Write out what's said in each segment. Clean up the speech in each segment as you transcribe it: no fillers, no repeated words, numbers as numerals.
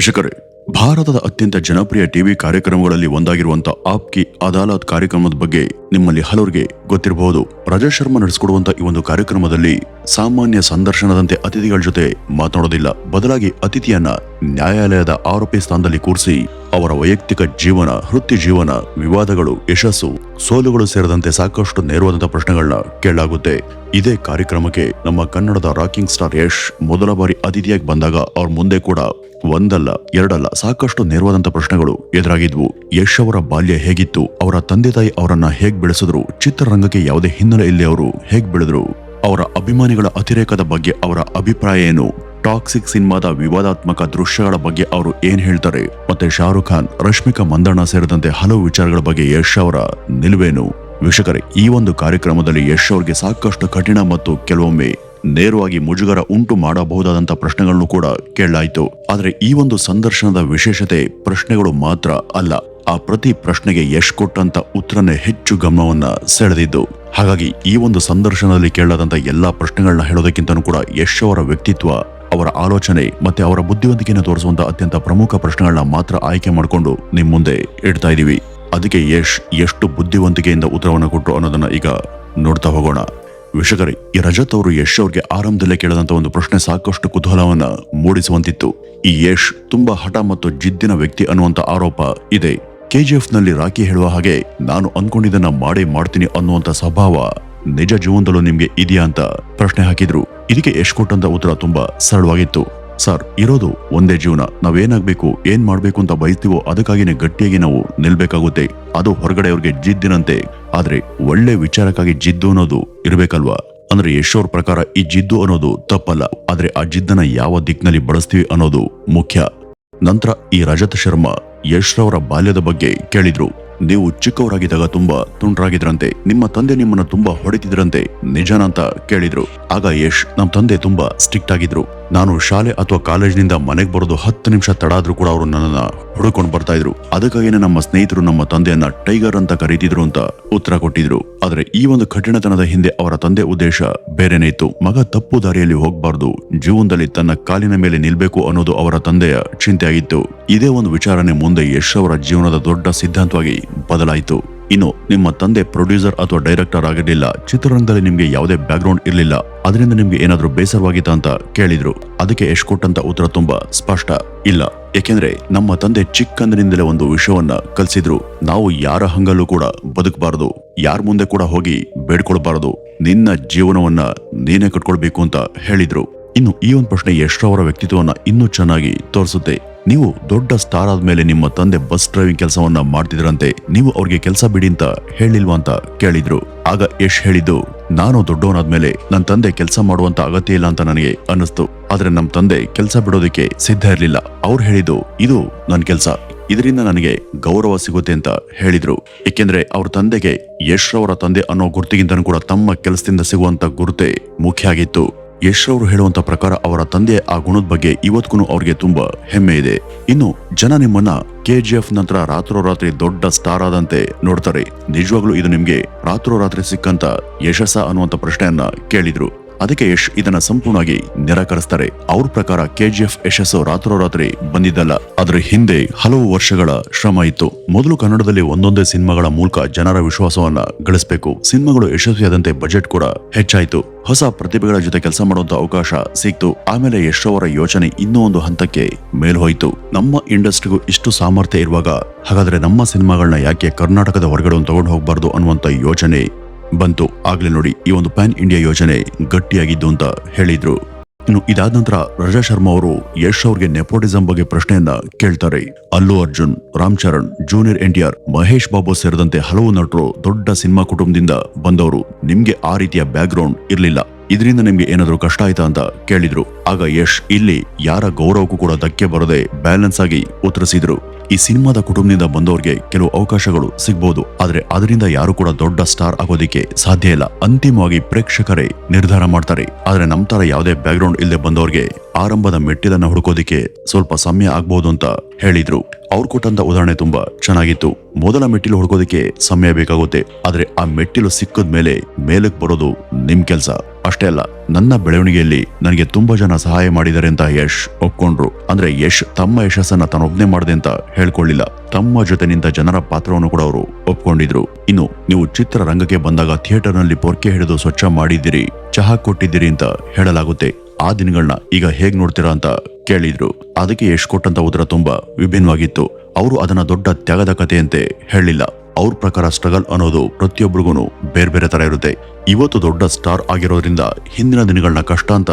ವೀಕ್ಷಕರೇ, ಭಾರತದ ಅತ್ಯಂತ ಜನಪ್ರಿಯ ಟಿವಿ ಕಾರ್ಯಕ್ರಮಗಳಲ್ಲಿ ಒಂದಾಗಿರುವಂತ ಆಪ್ ಕಿ ಅದಾಲತ್ ಕಾರ್ಯಕ್ರಮದ ಬಗ್ಗೆ ನಿಮ್ಮಲ್ಲಿ ಹಲವರಿಗೆ ಗೊತ್ತಿರಬಹುದು. ರಜಾ ಶರ್ಮಾ ನಡೆಸಿಕೊಡುವಂತ ಈ ಒಂದು ಕಾರ್ಯಕ್ರಮದಲ್ಲಿ ಸಾಮಾನ್ಯ ಸಂದರ್ಶನದಂತೆ ಅತಿಥಿಗಳ ಜೊತೆ ಮಾತನಾಡೋದಿಲ್ಲ. ಬದಲಾಗಿ ಅತಿಥಿಯನ್ನ ನ್ಯಾಯಾಲಯದ ಆರೋಪಿ ಸ್ಥಾನದಲ್ಲಿ ಕೂರಿಸಿ ಅವರ ವೈಯಕ್ತಿಕ ಜೀವನ, ವೃತ್ತಿ ಜೀವನ, ವಿವಾದಗಳು, ಯಶಸ್ಸು, ಸೋಲುಗಳು ಸೇರಿದಂತೆ ಸಾಕಷ್ಟು ನೇರವಾದಂತಹ ಪ್ರಶ್ನೆಗಳನ್ನ ಕೇಳಲಾಗುತ್ತೆ. ಇದೇ ಕಾರ್ಯಕ್ರಮಕ್ಕೆ ನಮ್ಮ ಕನ್ನಡದ ರಾಕಿಂಗ್ ಸ್ಟಾರ್ ಯಶ್ ಮೊದಲ ಬಾರಿ ಅತಿಥಿಯಾಗಿ ಬಂದಾಗ ಅವ್ರ ಮುಂದೆ ಕೂಡ ಒಂದಲ್ಲ ಎರಡಲ್ಲ ಸಾಕಷ್ಟು ನೇರವಾದಂತ ಪ್ರಶ್ನೆಗಳು ಎದುರಾಗಿದ್ವು. ಯಶ್ ಅವರ ಬಾಲ್ಯ ಹೇಗಿತ್ತು, ಅವರ ತಂದೆ ತಾಯಿ ಅವರನ್ನ ಹೇಗ್ ಬೆಳೆಸಿದ್ರು, ಚಿತ್ರರಂಗಕ್ಕೆ ಯಾವುದೇ ಹಿನ್ನೆಲೆ ಇಲ್ಲದೆ ಅವರು ಹೇಗ್ ಬೆಳೆದ್ರು, ಅವರ ಅಭಿಮಾನಿಗಳ ಅತಿರೇಕದ ಬಗ್ಗೆ ಅವರ ಅಭಿಪ್ರಾಯ ಏನು, ಟಾಕ್ಸಿಕ್ ಸಿನಿಮಾದ ವಿವಾದಾತ್ಮಕ ದೃಶ್ಯಗಳ ಬಗ್ಗೆ ಅವರು ಏನ್ ಹೇಳ್ತಾರೆ, ಮತ್ತೆ ಶಾರುಖ್ ಖಾನ್, ರಶ್ಮಿಕಾ ಮಂದಣ್ಣ ಸೇರಿದಂತೆ ಹಲವು ವಿಚಾರಗಳ ಬಗ್ಗೆ ಯಶ್ ಅವರ ನಿಲುವೇನು. ವೀಕ್ಷಕರೇ, ಈ ಒಂದು ಕಾರ್ಯಕ್ರಮದಲ್ಲಿ ಯಶ್ ಅವರಿಗೆ ಸಾಕಷ್ಟು ಕಠಿಣ ಮತ್ತು ಕೆಲವೊಮ್ಮೆ ನೇರವಾಗಿ ಮುಜುಗರ ಉಂಟು ಮಾಡಬಹುದಾದಂತಹ ಪ್ರಶ್ನೆಗಳನ್ನು ಕೂಡ ಕೇಳಲಾಯಿತು. ಆದ್ರೆ ಈ ಒಂದು ಸಂದರ್ಶನದ ವಿಶೇಷತೆ ಪ್ರಶ್ನೆಗಳು ಮಾತ್ರ ಅಲ್ಲ, ಆ ಪ್ರತಿ ಪ್ರಶ್ನೆಗೆ ಯಶ್ ಕೊಟ್ಟಂತ ಉತ್ತರನೇ ಹೆಚ್ಚು ಗಮನವನ್ನ ಸೆಳೆದಿದ್ದು. ಹಾಗಾಗಿ ಈ ಒಂದು ಸಂದರ್ಶನದಲ್ಲಿ ಕೇಳಲಾದಂತ ಎಲ್ಲಾ ಪ್ರಶ್ನೆಗಳನ್ನ ಹೇಳೋದಕ್ಕಿಂತನೂ ಕೂಡ ಯಶ್ ಅವರ ವ್ಯಕ್ತಿತ್ವ, ಅವರ ಆಲೋಚನೆ ಮತ್ತೆ ಅವರ ಬುದ್ಧಿವಂತಿಕೆಯನ್ನು ತೋರಿಸುವಂತ ಅತ್ಯಂತ ಪ್ರಮುಖ ಪ್ರಶ್ನೆಗಳನ್ನ ಮಾತ್ರ ಆಯ್ಕೆ ಮಾಡಿಕೊಂಡು ನಿಮ್ ಮುಂದೆ ಇಡ್ತಾ ಇದೀವಿ. ಅದಕ್ಕೆ ಯಶ್ ಎಷ್ಟು ಬುದ್ಧಿವಂತಿಕೆಯಿಂದ ಉತ್ತರವನ್ನು ಕೊಟ್ಟರು ಅನ್ನೋದನ್ನ ಈಗ ನೋಡ್ತಾ ಹೋಗೋಣ. ವೀಕ್ಷಕರೇ, ಈ ರಜತ್ ಅವರು ಯಶ್ ಅವ್ರಿಗೆ ಆರಂಭದಲ್ಲೇ ಕೇಳದಂತ ಒಂದು ಪ್ರಶ್ನೆ ಸಾಕಷ್ಟು ಕುತೂಹಲವನ್ನ ಮೂಡಿಸುವಂತಿತ್ತು. ಈ ಯಶ್ ತುಂಬಾ ಹಠ ಮತ್ತು ಜಿದ್ದಿನ ವ್ಯಕ್ತಿ ಅನ್ನುವಂತ ಆರೋಪ ಇದೆ. KGF ನಲ್ಲಿ ರಾಕಿ ಹೇಳುವ ಹಾಗೆ ನಾನು ಅನ್ಕೊಂಡಿದ್ದನ್ನ ಮಾಡೇ ಮಾಡ್ತೀನಿ ಅನ್ನುವಂತ ಸ್ವಭಾವ ನಿಜ ಜೀವನದಲ್ಲೂ ನಿಮ್ಗೆ ಇದೆಯಾ ಅಂತ ಪ್ರಶ್ನೆ ಹಾಕಿದ್ರು. ಇದಕ್ಕೆ ಯಶ್ ಕೊಟ್ಟಂತ ಉತ್ತರ ತುಂಬಾ ಸರಳವಾಗಿತ್ತು. ಸರ್, ಇರೋದು ಒಂದೇ ಜೀವನ, ನಾವೇನಾಗ್ಬೇಕು, ಏನ್ ಮಾಡ್ಬೇಕು ಅಂತ ಬಯಸ್ತೀವೋ ಅದಕ್ಕಾಗಿನೇ ಗಟ್ಟಿಯಾಗಿ ನಾವು ನಿಲ್ಬೇಕಾಗುತ್ತೆ. ಅದು ಹೊರಗಡೆ ಅವ್ರಿಗೆ ಜಿದ್ದಿನಂತೆ, ಆದ್ರೆ ಒಳ್ಳೆ ವಿಚಾರಕ್ಕಾಗಿ ಜಿದ್ದು ಅನ್ನೋದು ಇರ್ಬೇಕಲ್ವಾ. ಅಂದ್ರೆ ಯಶ್ ಅವ್ರ ಪ್ರಕಾರ ಈ ಜಿದ್ದು ಅನ್ನೋದು ತಪ್ಪಲ್ಲ, ಆದ್ರೆ ಆ ಜಿದ್ದನ್ನ ಯಾವ ದಿಕ್ಕಿನಲ್ಲಿ ಬಳಸ್ತೀವಿ ಅನ್ನೋದು ಮುಖ್ಯ. ನಂತರ ಈ ರಜತ್ ಶರ್ಮಾ ಯಶ್ ರವರ ಬಾಲ್ಯದ ಬಗ್ಗೆ ಕೇಳಿದ್ರು. ನೀವು ಚಿಕ್ಕವರಾಗಿದ್ದಾಗ ತುಂಬಾ ತುಂಡ್ರಾಗಿದ್ರಂತೆ, ನಿಮ್ಮ ತಂದೆ ನಿಮ್ಮನ್ನ ತುಂಬಾ ಹೊಡಿತಿದ್ರಂತೆ, ನಿಜಾನ ಅಂತ ಕೇಳಿದ್ರು. ಆಗ ಯಶ್, ನಮ್ ತಂದೆ ತುಂಬಾ ಸ್ಟ್ರಿಕ್ಟ್ ಆಗಿದ್ರು, ನಾನು ಶಾಲೆ ಅಥವಾ ಕಾಲೇಜಿನಿಂದ ಮನೆಗೆ ಬರೋದು 10 ನಿಮಿಷ ತಡ ಆದ್ರೂ ಕೂಡ ಅವರು ನನ್ನನ್ನ ಹುಡುಕೊಂಡು ಬರ್ತಾ ಇದ್ರು. ಅದಕ್ಕಾಗಿನೇ ನಮ್ಮ ಸ್ನೇಹಿತರು ನಮ್ಮ ತಂದೆಯನ್ನ ಟೈಗರ್ ಅಂತ ಕರೀತಿದ್ರು ಅಂತ ಉತ್ತರ ಕೊಟ್ಟಿದ್ರು. ಆದ್ರೆ ಈ ಒಂದು ಕಠಿಣತನದ ಹಿಂದೆ ಅವರ ತಂದೆ ಉದ್ದೇಶ ಬೇರೆನೇ ಇತ್ತು. ಮಗ ತಪ್ಪು ದಾರಿಯಲ್ಲಿ ಹೋಗ್ಬಾರ್ದು, ಜೀವನದಲ್ಲಿ ತನ್ನ ಕಾಲಿನ ಮೇಲೆ ನಿಲ್ಬೇಕು ಅನ್ನೋದು ಅವರ ತಂದೆಯ ಚಿಂತೆ ಆಗಿತ್ತು. ಇದೇ ಒಂದು ವಿಚಾರನೆ ಮುಂದೆ ಯಶ್ ಅವರ ಜೀವನದ ದೊಡ್ಡ ಸಿದ್ಧಾಂತವಾಗಿ ಬದಲಾಯಿತು. ಇನ್ನು ನಿಮ್ಮ ತಂದೆ ಪ್ರೊಡ್ಯೂಸರ್ ಅಥವಾ ಡೈರೆಕ್ಟರ್ ಆಗಿರ್ಲಿಲ್ಲ, ಚಿತ್ರರಂಗದಲ್ಲಿ ನಿಮ್ಗೆ ಯಾವುದೇ ಬ್ಯಾಕ್ ಗ್ರೌಂಡ್ ಇರ್ಲಿಲ್ಲ, ಅದರಿಂದ ನಿಮ್ಗೆ ಏನಾದ್ರೂ ಬೇಸರವಾಗಿತ್ತ ಅಂತ ಕೇಳಿದ್ರು. ಅದಕ್ಕೆ ಯಶ್ ಕೊಟ್ಟಂತ ಉತ್ತರ ತುಂಬಾ ಸ್ಪಷ್ಟ, ಇಲ್ಲ, ಏಕೆಂದ್ರೆ ನಮ್ಮ ತಂದೆ ಚಿಕ್ಕಂದಿನಿಂದಲೇ ಒಂದು ವಿಷಯವನ್ನ ಕಲಿಸಿದ್ರು, ನಾವು ಯಾರ ಹಂಗಲ್ಲೂ ಕೂಡ ಬದುಕಬಾರದು, ಯಾರ ಮುಂದೆ ಕೂಡ ಹೋಗಿ ಬೇಡ್ಕೊಳ್ಬಾರದು, ನಿನ್ನ ಜೀವನವನ್ನ ನೀನೇ ಕಟ್ಕೊಳ್ಬೇಕು ಅಂತ ಹೇಳಿದ್ರು. ಇನ್ನು ಈ ಒಂದು ಪ್ರಶ್ನೆ ಯಶ್ ಅವರ ವ್ಯಕ್ತಿತ್ವವನ್ನ ಇನ್ನೂ ಚೆನ್ನಾಗಿ ತೋರಿಸುತ್ತೆ. ನೀವು ದೊಡ್ಡ ಸ್ಟಾರ್ ಆದ್ಮೇಲೆ ನಿಮ್ಮ ತಂದೆ ಬಸ್ ಡ್ರೈವಿಂಗ್ ಕೆಲಸವನ್ನ ಮಾಡ್ತಿದ್ರಂತೆ, ನೀವು ಅವ್ರಿಗೆ ಕೆಲಸ ಬಿಡಿ ಅಂತ ಹೇಳಿಲ್ವಾ ಅಂತ ಕೇಳಿದ್ರು. ಆಗ ಯಶ್ ಹೇಳಿದ್ದು, ನಾನು ದೊಡ್ಡವನಾದ್ಮೇಲೆ ನನ್ನ ತಂದೆ ಕೆಲಸ ಮಾಡುವಂತ ಅಗತ್ಯ ಇಲ್ಲ ಅಂತ ನನಗೆ ಅನ್ನಿಸ್ತು, ಆದ್ರೆ ನಮ್ ತಂದೆ ಕೆಲಸ ಬಿಡೋದಕ್ಕೆ ಸಿದ್ಧ ಇರ್ಲಿಲ್ಲ. ಅವ್ರು ಹೇಳಿದ್ದು, ಇದು ನನ್ ಕೆಲಸ, ಇದರಿಂದ ನನಗೆ ಗೌರವ ಸಿಗುತ್ತೆ ಅಂತ ಹೇಳಿದ್ರು. ಏಕೆಂದ್ರೆ ಅವ್ರ ತಂದೆಗೆ ಯಶ್ ಅವರ ತಂದೆ ಅನ್ನೋ ಗುರುತಿಗಿಂತನೂ ಕೂಡ ತಮ್ಮ ಕೆಲಸದಿಂದ ಸಿಗುವಂತ ಗುರುತೆ ಮುಖ್ಯ ಆಗಿತ್ತು. ಯಶ್ ಅವರು ಹೇಳುವಂತ ಪ್ರಕಾರ ಅವರ ತಂದೆಯ ಆ ಗುಣದ ಬಗ್ಗೆ ಇವತ್ತಿಗೂ ಅವ್ರಿಗೆ ತುಂಬಾ ಹೆಮ್ಮೆ ಇದೆ. ಇನ್ನು ಜನ ನಿಮ್ಮನ್ನ KGF ನಂತರ ರಾತ್ರೋರಾತ್ರಿ ದೊಡ್ಡ ಸ್ಟಾರ್ ಆದಂತೆ ನೋಡ್ತಾರೆ. ನಿಜವಾಗ್ಲೂ ಇದು ನಿಮ್ಗೆ ರಾತ್ರೋರಾತ್ರಿ ಸಿಕ್ಕಂತ ಯಶಸ್ಸ ಅನ್ನುವಂತ ಪ್ರಶ್ನೆಯನ್ನ ಕೇಳಿದ್ರು. ಅದಕ್ಕೆ ಯಶ್ ಇದನ್ನ ಸಂಪೂರ್ಣವಾಗಿ ನಿರಾಕರಿಸ್ತಾರೆ. ಅವ್ರ ಪ್ರಕಾರ KGF ಯಶಸ್ಸು ರಾತ್ರೋರಾತ್ರಿ ಬಂದಿದ್ದಲ್ಲ, ಅದ್ರ ಹಿಂದೆ ಹಲವು ವರ್ಷಗಳ ಶ್ರಮ ಇತ್ತು. ಮೊದಲು ಕನ್ನಡದಲ್ಲಿ ಒಂದೊಂದೇ ಸಿನಿಮಾಗಳ ಮೂಲಕ ಜನರ ವಿಶ್ವಾಸವನ್ನ ಗಳಿಸಬೇಕು. ಸಿನಿಮಾಗಳು ಯಶಸ್ವಿಯಾದಂತೆ ಬಜೆಟ್ ಕೂಡ ಹೆಚ್ಚಾಯ್ತು, ಹೊಸ ಪ್ರತಿಭೆಗಳ ಜೊತೆ ಕೆಲಸ ಮಾಡುವಂತ ಅವಕಾಶ ಸಿಕ್ತು. ಆಮೇಲೆ ಯಶ್ ಅವರ ಯೋಚನೆ ಇನ್ನೂ ಒಂದು ಹಂತಕ್ಕೆ ಮೇಲ್ ಹೋಯ್ತು. ನಮ್ಮ ಇಂಡಸ್ಟ್ರಿಗೂ ಇಷ್ಟು ಸಾಮರ್ಥ್ಯ ಇರುವಾಗ ಹಾಗಾದ್ರೆ ನಮ್ಮ ಸಿನಿಮಾಗಳನ್ನ ಯಾಕೆ ಕರ್ನಾಟಕದ ಹೊರಗಡೆ ತಗೊಂಡು ಹೋಗ್ಬಾರ್ದು ಅನ್ನುವಂತ ಯೋಚನೆ ಬಂತು. ಆಗ್ಲೇ ನೋಡಿ ಈ ಒಂದು ಪ್ಯಾನ್ ಇಂಡಿಯಾ ಯೋಜನೆ ಗಟ್ಟಿಯಾಗಿದ್ದು ಅಂತ ಹೇಳಿದ್ರು. ಇನ್ನು ಇದಾದ ನಂತರ ರಜಾ ಶರ್ಮಾ ಅವರು ಯಶ್ ಅವ್ರಿಗೆ ನೆಪೋಟಿಸಂ ಬಗ್ಗೆ ಪ್ರಶ್ನೆಯನ್ನ ಕೇಳ್ತಾರೆ. ಅಲ್ಲು ಅರ್ಜುನ್, ರಾಮ್ ಚರಣ್, ಜೂನಿಯರ್ NTR, ಮಹೇಶ್ ಬಾಬು ಸೇರಿದಂತೆ ಹಲವು ನಟರು ದೊಡ್ಡ ಸಿನಿಮಾ ಕುಟುಂಬದಿಂದ ಬಂದವರು, ನಿಮ್ಗೆ ಆ ರೀತಿಯ ಬ್ಯಾಕ್ ಗ್ರೌಂಡ್ ಇರ್ಲಿಲ್ಲ, ಇದರಿಂದ ನಿಮ್ಗೆ ಏನಾದ್ರೂ ಕಷ್ಟ ಆಯ್ತಾ ಅಂತ ಕೇಳಿದ್ರು. ಆಗ ಯಶ್ ಇಲ್ಲಿ ಯಾರ ಗೌರವಕ್ಕೂ ಕೂಡ ಧಕ್ಕೆ ಬರದೆ ಬ್ಯಾಲೆನ್ಸ್ ಆಗಿ ಉತ್ತರಿಸಿದ್ರು. ಈ ಸಿನಿಮಾದ ಕುಟುಂಬದಿಂದ ಬಂದವ್ರಿಗೆ ಕೆಲವು ಅವಕಾಶಗಳು ಸಿಗ್ಬಹುದು, ಆದ್ರೆ ಅದರಿಂದ ಯಾರು ಕೂಡ ದೊಡ್ಡ ಸ್ಟಾರ್ ಆಗೋದಿಕ್ಕೆ ಸಾಧ್ಯ ಇಲ್ಲ. ಅಂತಿಮವಾಗಿ ಪ್ರೇಕ್ಷಕರೇ ನಿರ್ಧಾರ ಮಾಡ್ತಾರೆ. ಆದ್ರೆ ನಮ್ ತರ ಯಾವುದೇ ಬ್ಯಾಕ್ ಗ್ರೌಂಡ್ ಇಲ್ಲದೆ ಬಂದವ್ರಿಗೆ ಆರಂಭದ ಮೆಟ್ಟಿಲನ್ನ ಹುಡುಕೋದಿಕ್ಕೆ ಸ್ವಲ್ಪ ಸಮಯ ಆಗ್ಬಹುದು ಅಂತ ಹೇಳಿದ್ರು. ಅವ್ರು ಕೊಟ್ಟಂತ ಉದಾಹರಣೆ ತುಂಬಾ ಚೆನ್ನಾಗಿತ್ತು. ಮೊದಲ ಮೆಟ್ಟಿಲು ಹುಡ್ಕೋದಕ್ಕೆ ಸಮಯ ಬೇಕಾಗುತ್ತೆ, ಆದ್ರೆ ಆ ಮೆಟ್ಟಿಲು ಸಿಕ್ಕದ ಮೇಲೆ ಮೇಲಕ್ ಬರೋದು ನಿಮ್ ಕೆಲ್ಸ. ಅಷ್ಟೇ ಅಲ್ಲ, ನನ್ನ ಬೆಳವಣಿಗೆಯಲ್ಲಿ ನನಗೆ ತುಂಬಾ ಜನ ಸಹಾಯ ಮಾಡಿದ್ದಾರೆ ಅಂತ ಯಶ್ ಒಪ್ಕೊಂಡ್ರು. ಅಂದ್ರೆ ಯಶ್ ತಮ್ಮ ಯಶಸ್ಸನ್ನ ತಾನೊಬ್ನೇ ಮಾಡಿದೆ ಅಂತ ಹೇಳ್ಕೊಳ್ಳಿಲ್ಲ, ತಮ್ಮ ಜೊತೆ ನಿಂತ ಜನರ ಪಾತ್ರವನ್ನು ಕೂಡ ಅವರು ಒಪ್ಕೊಂಡಿದ್ರು. ಇನ್ನು ನೀವು ಚಿತ್ರರಂಗಕ್ಕೆ ಬಂದಾಗ ಥಿಯೇಟರ್ ನಲ್ಲಿ ಪೊರ್ಕೆ ಹಿಡಿದು ಸ್ವಚ್ಛ ಮಾಡಿದ್ದೀರಿ, ಚಹಾ ಕೊಟ್ಟಿದ್ದೀರಿ ಅಂತ ಹೇಳಲಾಗುತ್ತೆ. ಆ ದಿನಗಳನ್ನ ಈಗ ಹೇಗ್ ನೋಡ್ತೀರಾ ಅಂತ ಕೇಳಿದ್ರು. ಅದಕ್ಕೆ ಯಶ್ ಕೊಟ್ಟಂತ ಉತ್ತರ ತುಂಬಾ ವಿಭಿನ್ನವಾಗಿತ್ತು. ಅವರು ಅದನ್ನ ದೊಡ್ಡ ತ್ಯಾಗದ ಕಥೆಯಂತೆ ಹೇಳಿಲ್ಲ. ಅವ್ರ ಪ್ರಕಾರ ಸ್ಟ್ರಗಲ್ ಅನ್ನೋದು ಪ್ರತಿಯೊಬ್ಬರಿಗೂ ಬೇರೆ ಬೇರೆ ತರ ಇರುತ್ತೆ. ಇವತ್ತು ದೊಡ್ಡ ಸ್ಟಾರ್ ಆಗಿರೋದ್ರಿಂದ ಹಿಂದಿನ ದಿನಗಳನ್ನ ಕಷ್ಟ ಅಂತ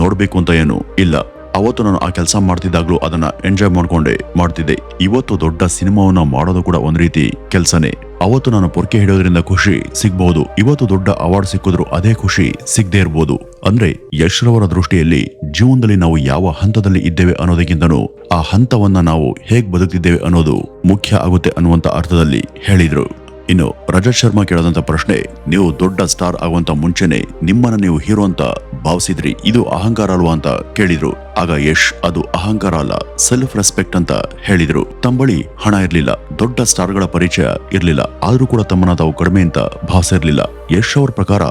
ನೋಡ್ಬೇಕು ಅಂತ ಏನು ಇಲ್ಲ. ಅವತ್ತು ನಾನು ಆ ಕೆಲಸ ಮಾಡ್ತಿದ್ದಾಗ್ಲೂ ಅದನ್ನ ಎಂಜಾಯ್ ಮಾಡ್ಕೊಂಡೆ ಮಾಡ್ತಿದ್ದೆ. ಇವತ್ತು ದೊಡ್ಡ ಸಿನಿಮಾವನ್ನ ಮಾಡೋದು ಕೂಡ ಒಂದ್ ರೀತಿ ಕೆಲ್ಸನೇ. ಅವತ್ತು ನಾನು ಪೊರ್ಕೆ ಹಿಡಿಯೋದ್ರಿಂದ ಖುಷಿ ಸಿಗ್ಬಹುದು, ಇವತ್ತು ದೊಡ್ಡ ಅವಾರ್ಡ್ ಸಿಕ್ಕಿದ್ರು ಅದೇ ಖುಷಿ ಸಿಗದೆ ಇರ್ಬೋದು. ಅಂದ್ರೆ ಯಶ್ ರವರ ದೃಷ್ಟಿಯಲ್ಲಿ ಜೀವನದಲ್ಲಿ ನಾವು ಯಾವ ಹಂತದಲ್ಲಿ ಇದ್ದೇವೆ ಅನ್ನೋದಕ್ಕಿಂತನೂ ಆ ಹಂತವನ್ನ ನಾವು ಹೇಗ್ ಬದುಕ್ತಿದ್ದೇವೆ ಅನ್ನೋದು ಮುಖ್ಯ ಆಗುತ್ತೆ ಅನ್ನುವಂತ ಅರ್ಥದಲ್ಲಿ ಹೇಳಿದ್ರು. ಇನ್ನು ರಜತ್ ಶರ್ಮಾ ಕೇಳದಂತ ಪ್ರಶ್ನೆ, ನೀವು ದೊಡ್ಡ ಸ್ಟಾರ್ ಆಗುವಂತ ಮುಂಚೆನೆ ನಿಮ್ಮನ್ನ ನೀವು ಹೀರೋ ಅಂತ ಭಾವಿಸಿದ್ರಿ, ಇದು ಅಹಂಕಾರ ಅಲ್ವಾ ಅಂತ ಕೇಳಿದ್ರು. ಆಗ ಯಶ್ ಅದು ಅಹಂಕಾರ ಅಲ್ಲ, ಸೆಲ್ಫ್ ರೆಸ್ಪೆಕ್ಟ್ ಅಂತ ಹೇಳಿದ್ರು. ತಮ್ಮ ಬಳಿ ಹಣ ಇರ್ಲಿಲ್ಲ, ದೊಡ್ಡ ಸ್ಟಾರ್ಗಳ ಪರಿಚಯ ಇರ್ಲಿಲ್ಲ, ಆದ್ರೂ ಕೂಡ ತಮ್ಮನ್ನ ತಾವು ಕಡಿಮೆ ಅಂತ ಭಾವಿಸಿರ್ಲಿಲ್ಲ. ಯಶ್ ಅವ್ರ ಪ್ರಕಾರ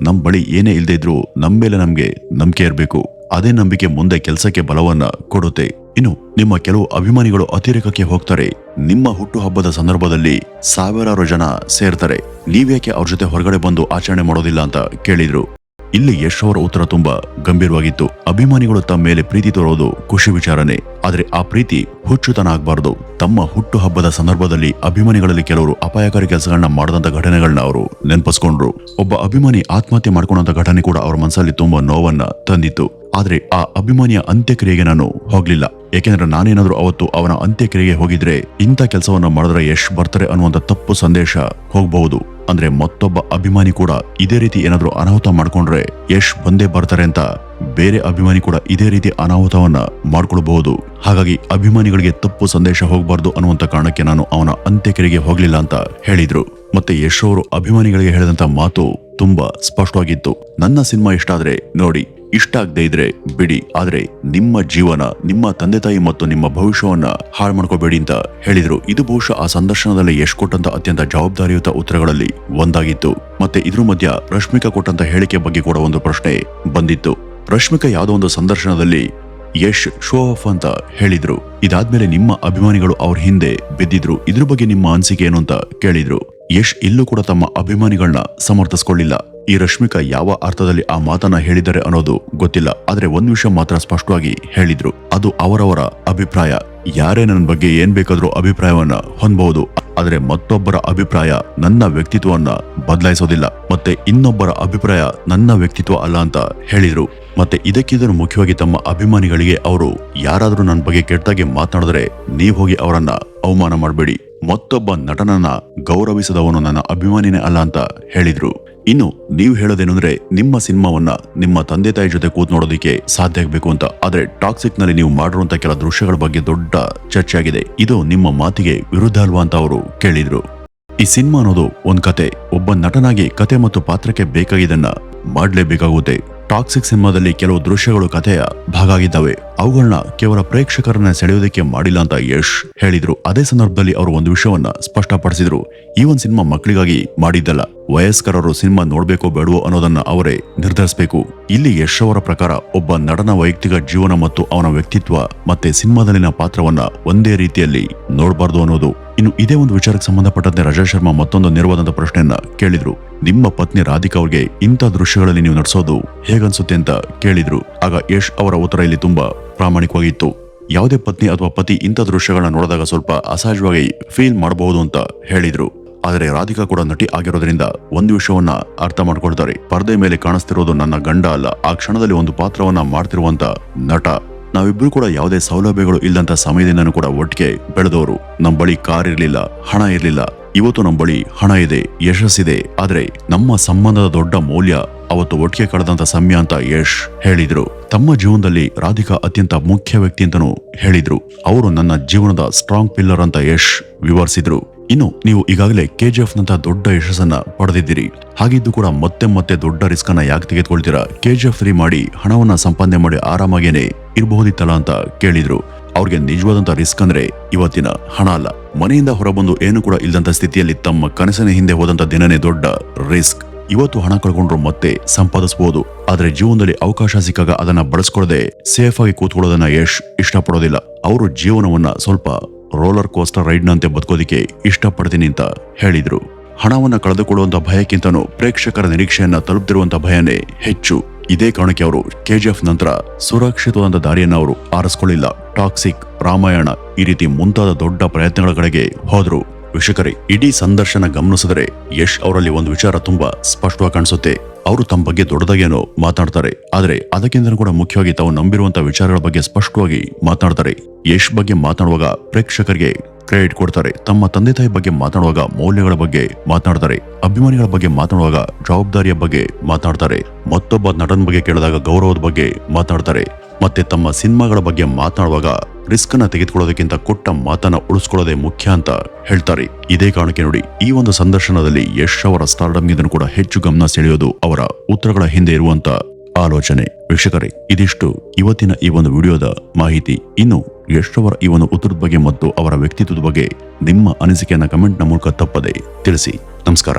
ನಮ್ ಬಳಿ ಏನೇ ಇಲ್ದೇ ಇದ್ರು ನಮ್ ಮೇಲೆ ನಮ್ಗೆ ನಂಬಿಕೆ ಇರ್ಬೇಕು, ಅದೇ ನಂಬಿಕೆ ಮುಂದೆ ಕೆಲಸಕ್ಕೆ ಬಲವನ್ನ ಕೊಡುತ್ತೆ. ಇನ್ನು ನಿಮ್ಮ ಕೆಲವು ಅಭಿಮಾನಿಗಳು ಅತಿರೇಕಕ್ಕೆ ಹೋಗ್ತಾರೆ. ನಿಮ್ಮ ಹುಟ್ಟು ಹಬ್ಬದ ಸಂದರ್ಭದಲ್ಲಿ ಸಾವಿರಾರು ಜನ ಸೇರ್ತಾರೆ, ನೀವ್ಯಾಕೆ ಅವ್ರ ಜೊತೆ ಹೊರಗಡೆ ಬಂದು ಆಚರಣೆ ಮಾಡೋದಿಲ್ಲ ಅಂತ ಕೇಳಿದ್ರು. ಇಲ್ಲಿ ಯಶ್ ಅವರ ಉತ್ತರ ತುಂಬಾ ಗಂಭೀರವಾಗಿತ್ತು. ಅಭಿಮಾನಿಗಳು ತಮ್ಮ ಮೇಲೆ ಪ್ರೀತಿ ತೋರೋದು ಖುಷಿ ವಿಚಾರನೆ, ಆದ್ರೆ ಆ ಪ್ರೀತಿ ಹುಚ್ಚುತನ ಆಗ್ಬಾರ್ದು. ತಮ್ಮ ಹುಟ್ಟು ಹಬ್ಬದ ಸಂದರ್ಭದಲ್ಲಿ ಅಭಿಮಾನಿಗಳಲ್ಲಿ ಕೆಲವರು ಅಪಾಯಕಾರಿ ಕೆಲಸಗಳನ್ನ ಮಾಡದಂತ ಘಟನೆಗಳನ್ನ ಅವರು ನೆನಪಿಸ್ಕೊಂಡ್ರು. ಒಬ್ಬ ಅಭಿಮಾನಿ ಆತ್ಮಹತ್ಯೆ ಮಾಡ್ಕೊಂಡಂತ ಘಟನೆ ಕೂಡ ಅವ್ರ ಮನಸ್ಸಲ್ಲಿ ತುಂಬಾ ನೋವನ್ನ ತಂದಿತ್ತು. ಆದ್ರೆ ಆ ಅಭಿಮಾನಿಯ ಅಂತ್ಯಕ್ರಿಯೆಗೆ ನಾನು ಹೋಗ್ಲಿಲ್ಲ, ಯಾಕೆಂದ್ರೆ ನಾನೇನಾದ್ರೂ ಅವತ್ತು ಅವನ ಅಂತ್ಯಕ್ರಿಯೆಗೆ ಹೋಗಿದ್ರೆ ಇಂಥ ಕೆಲಸವನ್ನ ಮಾಡಿದ್ರೆ ಯಶ್ ಬರ್ತಾರೆ ಅನ್ನುವಂತ ತಪ್ಪು ಸಂದೇಶ ಹೋಗಬಹುದು. ಅಂದ್ರೆ ಮತ್ತೊಬ್ಬ ಅಭಿಮಾನಿ ಕೂಡ ಇದೇ ರೀತಿ ಏನಾದ್ರೂ ಅನಾಹುತ ಮಾಡ್ಕೊಂಡ್ರೆ ಯಶ್ ಬಂದೇ ಬರ್ತಾರೆ ಅಂತ ಬೇರೆ ಅಭಿಮಾನಿ ಕೂಡ ಇದೇ ರೀತಿ ಅನಾಹುತವನ್ನ ಮಾಡ್ಕೊಳ್ಬಹುದು. ಹಾಗಾಗಿ ಅಭಿಮಾನಿಗಳಿಗೆ ತಪ್ಪು ಸಂದೇಶ ಹೋಗಬಾರ್ದು ಅನ್ನುವಂತ ಕಾರಣಕ್ಕೆ ನಾನು ಅವನ ಅಂತ್ಯಕ್ರಿಯೆಗೆ ಹೋಗ್ಲಿಲ್ಲ ಅಂತ ಹೇಳಿದ್ರು. ಮತ್ತೆ ಯಶ್ ಅವರು ಅಭಿಮಾನಿಗಳಿಗೆ ಹೇಳಿದಂತ ಮಾತು ತುಂಬಾ ಸ್ಪಷ್ಟವಾಗಿತ್ತು. ನನ್ನ ಸಿನಿಮಾ ಇಷ್ಟ ಆದ್ರೆ ನೋಡಿ, ಇಷ್ಟ ಆಗದೆ ಇದ್ರೆ ಬಿಡಿ, ಆದ್ರೆ ನಿಮ್ಮ ಜೀವನ, ನಿಮ್ಮ ತಂದೆ ತಾಯಿ ಮತ್ತು ನಿಮ್ಮ ಭವಿಷ್ಯವನ್ನ ಹಾಳು ಮಾಡ್ಕೋಬೇಡಿ ಅಂತ ಹೇಳಿದ್ರು. ಇದು ಬಹುಶಃ ಆ ಸಂದರ್ಶನದಲ್ಲಿ ಯಶ್ ಕೊಟ್ಟಂತ ಅತ್ಯಂತ ಜವಾಬ್ದಾರಿಯುತ ಉತ್ತರಗಳಲ್ಲಿ ಒಂದಾಗಿತ್ತು. ಮತ್ತೆ ಇದ್ರ ಮಧ್ಯ ರಶ್ಮಿಕಾ ಕೊಟ್ಟಂತ ಹೇಳಿಕೆ ಬಗ್ಗೆ ಕೂಡ ಒಂದು ಪ್ರಶ್ನೆ ಬಂದಿತ್ತು. ರಶ್ಮಿಕಾ ಯಾವುದೋ ಒಂದು ಸಂದರ್ಶನದಲ್ಲಿ ಯಶ್ ಶೋ ಆಫ್ ಅಂತ ಹೇಳಿದ್ರು. ಇದಾದ್ಮೇಲೆ ನಿಮ್ಮ ಅಭಿಮಾನಿಗಳು ಅವ್ರ ಹಿಂದೆ ಬಿದ್ದಿದ್ರು, ಇದ್ರ ಬಗ್ಗೆ ನಿಮ್ಮ ಅನಿಸಿಕೆ ಏನು ಅಂತ ಕೇಳಿದ್ರು. ಯಶ್ ಇಲ್ಲೂ ಕೂಡ ತಮ್ಮ ಅಭಿಮಾನಿಗಳನ್ನ ಸಮರ್ಥಿಸ್ಕೊಳ್ಳಿಲ್ಲ. ಈ ರಶ್ಮಿಕಾ ಯಾವ ಅರ್ಥದಲ್ಲಿ ಆ ಮಾತನ್ನ ಹೇಳಿದ್ದಾರೆ ಅನ್ನೋದು ಗೊತ್ತಿಲ್ಲ, ಆದ್ರೆ ಒಂದ್ ವಿಷಯ ಮಾತ್ರ ಸ್ಪಷ್ಟವಾಗಿ ಹೇಳಿದ್ರು, ಅದು ಅವರವರ ಅಭಿಪ್ರಾಯ. ಯಾರೇ ನನ್ನ ಬಗ್ಗೆ ಏನ್ ಬೇಕಾದ್ರೂ ಅಭಿಪ್ರಾಯವನ್ನ ಹೊಂದಬಹುದು, ಆದ್ರೆ ಮತ್ತೊಬ್ಬರ ಅಭಿಪ್ರಾಯ ನನ್ನ ವ್ಯಕ್ತಿತ್ವವನ್ನ ಬದಲಾಯಿಸೋದಿಲ್ಲ, ಮತ್ತೆ ಇನ್ನೊಬ್ಬರ ಅಭಿಪ್ರಾಯ ನನ್ನ ವ್ಯಕ್ತಿತ್ವ ಅಲ್ಲ ಅಂತ ಹೇಳಿದ್ರು. ಮತ್ತೆ ಇದಕ್ಕಿಂತ ಮುಖ್ಯವಾಗಿ ತಮ್ಮ ಅಭಿಮಾನಿಗಳಿಗೆ ಅವರು ಯಾರಾದ್ರೂ ನನ್ನ ಬಗ್ಗೆ ಕೆಟ್ಟದಾಗಿ ಮಾತನಾಡಿದ್ರೆ ನೀವ್ ಹೋಗಿ ಅವರನ್ನ ಅವಮಾನ ಮಾಡಬೇಡಿ, ಮತ್ತೊಬ್ಬ ನಟನನ್ನ ಗೌರವಿಸದವನು ನನ್ನ ಅಭಿಮಾನಿನೇ ಅಲ್ಲ ಅಂತ ಹೇಳಿದ್ರು. ಇನ್ನು ನೀವು ಹೇಳೋದೇನಂದ್ರೆ ನಿಮ್ಮ ಸಿನಿಮಾವನ್ನ ನಿಮ್ಮ ತಂದೆ ತಾಯಿ ಜೊತೆ ಕೂತ್ ನೋಡೋದಕ್ಕೆ ಸಾಧ್ಯ ಆಗ್ಬೇಕು ಅಂತ, ಆದ್ರೆ ಟಾಕ್ಸಿಕ್ ನಲ್ಲಿ ನೀವು ಮಾಡಿರುವಂತ ಕೆಲ ದೃಶ್ಯಗಳ ಬಗ್ಗೆ ದೊಡ್ಡ ಚರ್ಚೆ ಆಗಿದೆ, ಇದು ನಿಮ್ಮ ಮಾತಿಗೆ ವಿರುದ್ಧ ಅಲ್ವಾ ಅಂತ ಅವರು ಕೇಳಿದ್ರು. ಈ ಸಿನಿಮಾ ಅನ್ನೋದು ಒಂದ್ ಕತೆ, ಒಬ್ಬ ನಟನಾಗಿ ಕತೆ ಮತ್ತು ಪಾತ್ರಕ್ಕೆ ಬೇಕಾಗಿದ್ದನ್ನ ಮಾಡ್ಲೇಬೇಕಾಗುತ್ತೆ. ಟಾಕ್ಸಿಕ್ ಸಿನಿಮಾದಲ್ಲಿ ಕೆಲವು ದೃಶ್ಯಗಳು ಕಥೆಯ ಭಾಗ ಆಗಿದ್ದಾವೆ, ಅವುಗಳನ್ನ ಕೇವಲ ಪ್ರೇಕ್ಷಕರನ್ನ ಸೆಳೆಯೋದಕ್ಕೆ ಮಾಡಿಲ್ಲ ಅಂತ ಯಶ್ ಹೇಳಿದ್ರು. ಅದೇ ಸಂದರ್ಭದಲ್ಲಿ ಅವರು ಒಂದು ವಿಷಯವನ್ನ ಸ್ಪಷ್ಟಪಡಿಸಿದ್ರು, ಈ ಒಂದ್ ಸಿನಿಮಾ ಮಕ್ಕಳಿಗಾಗಿ ಮಾಡಿದ್ದಲ್ಲ, ವಯಸ್ಕರರು ಸಿನಿಮಾ ನೋಡ್ಬೇಕೋ ಬೇಡವೋ ಅನ್ನೋದನ್ನ ಅವರೇ ನಿರ್ಧರಿಸಬೇಕು. ಇಲ್ಲಿ ಯಶ್ ಅವರ ಪ್ರಕಾರ ಒಬ್ಬ ನಟನ ವೈಯಕ್ತಿಕ ಜೀವನ ಮತ್ತು ಅವನ ವ್ಯಕ್ತಿತ್ವ ಮತ್ತೆ ಸಿನಿಮಾದಲ್ಲಿನ ಪಾತ್ರವನ್ನ ಒಂದೇ ರೀತಿಯಲ್ಲಿ ನೋಡಬಾರ್ದು ಅನ್ನೋದು. ಇನ್ನು ಇದೇ ಒಂದು ವಿಚಾರಕ್ಕೆ ಸಂಬಂಧಪಟ್ಟಂತೆ ರಜತ್ ಶರ್ಮಾ ಮತ್ತೊಂದು ನೇರವಾದಂತ ಪ್ರಶ್ನೆಯನ್ನ ಕೇಳಿದ್ರು. ನಿಮ್ಮ ಪತ್ನಿ ರಾಧಿಕಾ ಅವ್ರಿಗೆ ಇಂಥ ದೃಶ್ಯಗಳಲ್ಲಿ ನೀವು ನಟಿಸೋದು ಹೇಗನ್ಸುತ್ತೆ ಅಂತ ಕೇಳಿದ್ರು. ಆಗ ಯಶ್ ಅವರ ಉತ್ತರ ಇಲ್ಲಿ ತುಂಬಾ ಪ್ರಾಮಾಣಿಕವಾಗಿತ್ತು. ಯಾವುದೇ ಪತ್ನಿ ಅಥವಾ ಪತಿ ಇಂಥ ದೃಶ್ಯಗಳನ್ನ ನೋಡಿದಾಗ ಸ್ವಲ್ಪ ಅಸಹಜವಾಗಿ ಫೀಲ್ ಮಾಡಬಹುದು ಅಂತ ಹೇಳಿದ್ರು. ಆದರೆ ರಾಧಿಕಾ ಕೂಡ ನಟಿ ಆಗಿರೋದ್ರಿಂದ ಒಂದು ವಿಷಯವನ್ನ ಅರ್ಥ ಮಾಡ್ಕೊಳ್ತಾರೆ, ಪರದೆ ಮೇಲೆ ಕಾಣಿಸ್ತಿರೋದು ನನ್ನ ಗಂಡ ಅಲ್ಲ, ಆ ಕ್ಷಣದಲ್ಲಿ ಒಂದು ಪಾತ್ರವನ್ನ ಮಾಡ್ತಿರುವಂತ ನಟ. ನಾವಿಬ್ರು ಕೂಡ ಯಾವುದೇ ಸೌಲಭ್ಯಗಳು ಇಲ್ಲಂತ ಸಮಯದಿಂದನೂ ಕೂಡ ಒಟ್ಟಿಗೆ ಬೆಳೆದವರು. ನಮ್ ಬಳಿ ಕಾರ್ ಇರ್ಲಿಲ್ಲ, ಹಣ ಇರ್ಲಿಲ್ಲ, ಇವತ್ತು ನಮ್ ಬಳಿ ಹಣ ಇದೆ, ಯಶಸ್ಸಿದೆ, ಆದ್ರೆ ನಮ್ಮ ಸಂಬಂಧದ ದೊಡ್ಡ ಮೌಲ್ಯ ಅವತ್ತು ಒಟ್ಟಿಗೆ ಕಳೆದಂತ ಸಮಯ ಅಂತ ಯಶ್ ಹೇಳಿದ್ರು. ತಮ್ಮ ಜೀವನದಲ್ಲಿ ರಾಧಿಕಾ ಅತ್ಯಂತ ಮುಖ್ಯ ವ್ಯಕ್ತಿ ಅಂತಾನೂ ಹೇಳಿದ್ರು. ಅವರು ನನ್ನ ಜೀವನದ ಸ್ಟ್ರಾಂಗ್ ಪಿಲ್ಲರ್ ಅಂತ ಯಶ್ ವಿವರಿಸಿದ್ರು. ಇನ್ನು ನೀವು ಈಗಾಗಲೇ KGF ನಂತ ದೊಡ್ಡ ಯಶಸ್ಸನ್ನ ಪಡೆದಿದ್ದೀರಿ, ಹಾಗಿದ್ದು ಕೂಡ ಮತ್ತೆ ದೊಡ್ಡ ರಿಸ್ಕ್ ಅನ್ನ ಯಾಕೆ ತೆಗೆದುಕೊಳ್ತೀರಾ? KGF 3 ಮಾಡಿ ಹಣವನ್ನ ಸಂಪಾದನೆ ಮಾಡಿ ಆರಾಮಾಗೇನೆ ಇರಬಹುದಿತ್ತಲ್ಲ ಅಂತ ಕೇಳಿದ್ರು. ಅವ್ರಿಗೆ ನಿಜವಾದಂತ ರಿಸ್ಕ್ ಅಂದ್ರೆ ಇವತ್ತಿನ ಹಣ ಅಲ್ಲ. ಮನೆಯಿಂದ ಹೊರಬಂದು ಏನು ಕೂಡ ಇಲ್ಲದಂತ ಸ್ಥಿತಿಯಲ್ಲಿ ತಮ್ಮ ಕನಸಿನ ಹಿಂದೆ ಹೋದಂತ ದಿನನೇ ದೊಡ್ಡ ರಿಸ್ಕ್. ಇವತ್ತು ಹಣ ಕಳ್ಕೊಂಡ್ರು ಮತ್ತೆ ಸಂಪಾದಿಸಬಹುದು, ಆದ್ರೆ ಜೀವನದಲ್ಲಿ ಅವಕಾಶ ಸಿಕ್ಕಾಗ ಅದನ್ನ ಬಳಸ್ಕೊಳ್ಳದೆ ಸೇಫ್ ಆಗಿ ಕೂತ್ಕೊಳ್ಳೋದನ್ನ ಯಶ್ ಇಷ್ಟಪಡೋದಿಲ್ಲ. ಅವರು ಜೀವನವನ್ನ ಸ್ವಲ್ಪ ರೋಲರ್ ಕೋಸ್ಟರ್ ರೈಡ್ ನಂತೆ ಬದುಕೋದಿಕ್ಕೆ ಇಷ್ಟಪಡ್ತೀನಿ ಅಂತ ಹೇಳಿದ್ರು. ಹಣವನ್ನ ಕಳೆದುಕೊಳ್ಳುವಂತ ಭಯಕ್ಕಿಂತನೂ ಪ್ರೇಕ್ಷಕರ ನಿರೀಕ್ಷೆಯನ್ನ ತಲುಪ್ತಿರುವಂತ ಭಯನೇ ಹೆಚ್ಚು. ಇದೇ ಕಾರಣಕ್ಕೆ ಅವರು ಕೆಜಿಎಫ್ ನಂತರ ಸುರಕ್ಷಿತವಾದ ದಾರಿಯನ್ನ ಅವರು ಆರಿಸ್ಕೊಳ್ಳಿಲ್ಲ. ಟಾಕ್ಸಿಕ್, ರಾಮಾಯಣ ಈ ರೀತಿ ಮುಂತಾದ ದೊಡ್ಡ ಪ್ರಯತ್ನಗಳ ಕಡೆಗೆ ಹೋದ್ರು. ವೀಕ್ಷಕರೇ, ಇಡೀ ಸಂದರ್ಶನ ಗಮನಿಸಿದರೆ ಯಶ್ ಅವರಲ್ಲಿ ಒಂದು ವಿಚಾರ ತುಂಬಾ ಸ್ಪಷ್ಟವಾಗಿ ಕಾಣಿಸುತ್ತೆ. ಅವರು ತಮ್ಮ ಬಗ್ಗೆ ದೊಡ್ಡದಾಗೇನೋ ಮಾತನಾಡ್ತಾರೆ, ಆದ್ರೆ ಅದಕ್ಕಿಂತ ಕೂಡ ಮುಖ್ಯವಾಗಿ ತಾವು ನಂಬಿರುವಂತಹ ವಿಚಾರಗಳ ಬಗ್ಗೆ ಸ್ಪಷ್ಟವಾಗಿ ಮಾತನಾಡ್ತಾರೆ. ಯಶ್ ಬಗ್ಗೆ ಮಾತನಾಡುವಾಗ ಪ್ರೇಕ್ಷಕರಿಗೆ ಕ್ರೆಡಿಟ್ ಕೊಡ್ತಾರೆ. ತಮ್ಮ ತಂದೆ ತಾಯಿ ಬಗ್ಗೆ ಮಾತನಾಡುವಾಗ ಮೌಲ್ಯಗಳ ಬಗ್ಗೆ ಮಾತನಾಡ್ತಾರೆ. ಅಭಿಮಾನಿಗಳ ಬಗ್ಗೆ ಮಾತನಾಡುವಾಗ ಜವಾಬ್ದಾರಿಯ ಬಗ್ಗೆ ಮಾತನಾಡ್ತಾರೆ. ಮತ್ತೊಬ್ಬ ನಟನ ಬಗ್ಗೆ ಕೇಳಿದಾಗ ಗೌರವದ ಬಗ್ಗೆ ಮಾತನಾಡ್ತಾರೆ. ಮತ್ತೆ ತಮ್ಮ ಸಿನಿಮಾಗಳ ಬಗ್ಗೆ ಮಾತನಾಡುವಾಗ ರಿಸ್ಕ್ ಅನ್ನ ತೆಗೆದುಕೊಳ್ಳೋದಕ್ಕಿಂತ ಕೊಟ್ಟ ಮಾತನ್ನ ಉಳಿಸ್ಕೊಳ್ಳೋದೇ ಮುಖ್ಯ ಅಂತ ಹೇಳ್ತಾರೆ. ಇದೇ ಕಾರಣಕ್ಕೆ ನೋಡಿ, ಈ ಒಂದು ಸಂದರ್ಶನದಲ್ಲಿ ಯಶ್ ಅವರ ಸ್ಟಾರ್ಡಮ್ಗಿಂತ ಕೂಡ ಹೆಚ್ಚು ಗಮನ ಸೆಳೆಯೋದು ಅವರ ಉತ್ತರಗಳ ಹಿಂದೆ ಇರುವಂತ ಆಲೋಚನೆ. ವೀಕ್ಷಕರೇ, ಇದಿಷ್ಟು ಇವತ್ತಿನ ಈ ಒಂದು ವಿಡಿಯೋದ ಮಾಹಿತಿ. ಇನ್ನು ಯಶ್ ಅವರ ಈ ಒಂದು ಉತ್ತರದ ಬಗ್ಗೆ ಮತ್ತು ಅವರ ವ್ಯಕ್ತಿತ್ವದ ಬಗ್ಗೆ ನಿಮ್ಮ ಅನಿಸಿಕೆಯನ್ನ ಕಮೆಂಟ್ ನ ಮೂಲಕ ತಪ್ಪದೆ ತಿಳಿಸಿ. ನಮಸ್ಕಾರ.